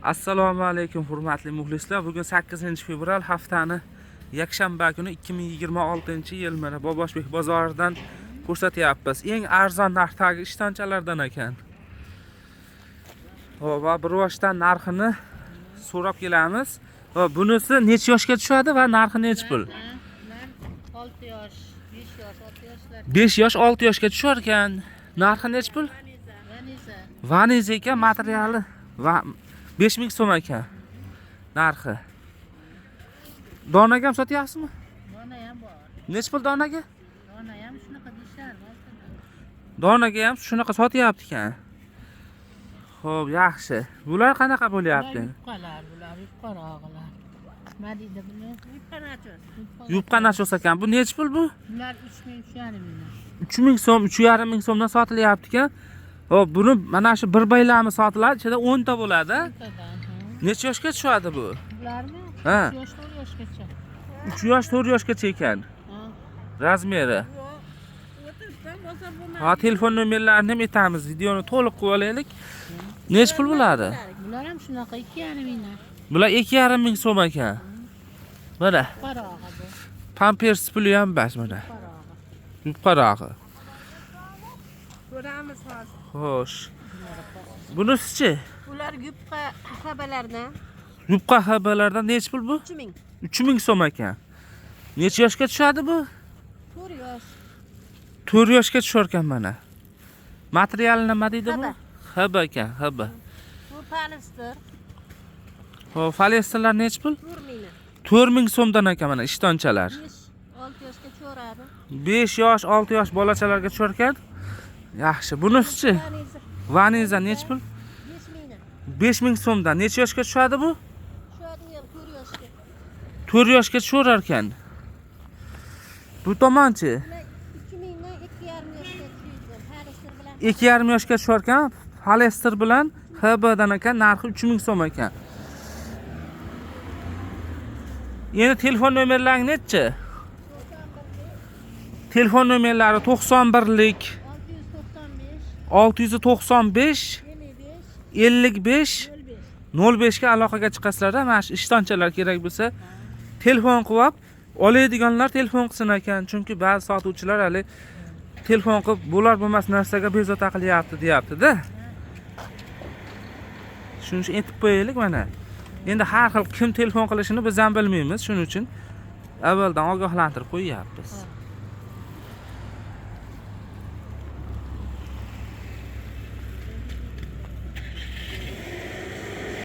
Assalomu alaykum hurmatli muxlislar. Bugun 8-fevral haftani yakshanba kuni 2026-yil mana Boboshbek bozoridan ko'rsatyapmiz. Eng arzon narxdagi ishtonchalardan ekan. Va biroshdan narxini so'rab kelamiz. Va bunisi necha yoshga tushadi va narxi necha pul? 6 yosh, 5 yosh, 6 yoshlar. 5 yosh, 6 yoshga tushar ekan. Narxi necha pul? Vaniza ekan, materiali va 5000 so'm ekan. Narxi. Donaga ham sotyapsizmi? Dona ham bor. Necha pul donaga? Dona ham shunaqa deyishar. Donaga ham shunaqa sotyapti ekan. Xo'p, yaxshi. Bular qanaqa bo'lyapti? Bular yupqarog'ilar. Madida buni Yupqa nachos ekan. Bu necha pul bu? Bular 3,5 ming. 3000 so'm, 3,5 so'mdan sotilyapti ekan. Xo'p, buni mana shu bir baylami sotiladi, ichida 10 ta bo'ladi. Necha yoshga tushadi bu? Bularmi? Ha. 3 yosh, 4 yoshgacha. 3 yosh, 4 yoshgacha ekan. Razmeri. Ha, telefon nomerlarini ham aytamiz. Videoni to'liq qilib olaylik. Necha pul bo'ladi? Bular ham shunaqa 2,5 mingdan. Bular 2,5 so'm ekan. Mana. Qarog'i bu. Pampers puli ham bas mana. Yupqarog'i. Ko'ramiz hozir. Xo'sh. Bunisi-chi? Ular yupqa habalardan Yupqa habalardan necha pul bu? 3 ming. 3000 so'm ekan. Necha yoshga tushadi bu? 4 yosh. 4 yoshga tushar ekan mana. Materiali nima deydi bu? Haba. Haba ekan, haba. Bu polister. Xo'p, polisterlar necha pul? 4 ming. 4000 so'mdan ekan mana ishtonchalar. 6 yoshga cho'radi. 5 yosh, 6 yosh bolachalarga tushar ekan. Yaxshi. Bunisi-chi? Vaniza necha pul? 5 ming. 5000 so'mdan. Necha yoshga tushadi bu? Shu ham 4 yoshga. 4 yoshga tusharar ekan. Bu tomonchi? 2 mingdan 2,5 yoshga tushadi. Polister bilan. 2,5 yoshga tushar ekan. Polister bilan HBdan ekan, narxi 3000 so'm ekan. Yana telefon nomerlaring nechi? Telefon nomerlari 91lik 695 695 55 05 ga aloqaga chiqasizlar. Mana shu ishtonchalar kerak bo'lsa, telefon qilib oladiganlar telefon qilsin ekan. Chunki ba'zi sotuvchilar hali telefon qilib bo'lar bo'lmas narsaga bezovta qilyapti, deyapti-da. Shuning uchun aytib qo'yaylik mana. Endi har xil kim telefon qilishini biz ham bilmaymiz. Shuning uchun avvaldan ogohlantirib qo'yyapmiz.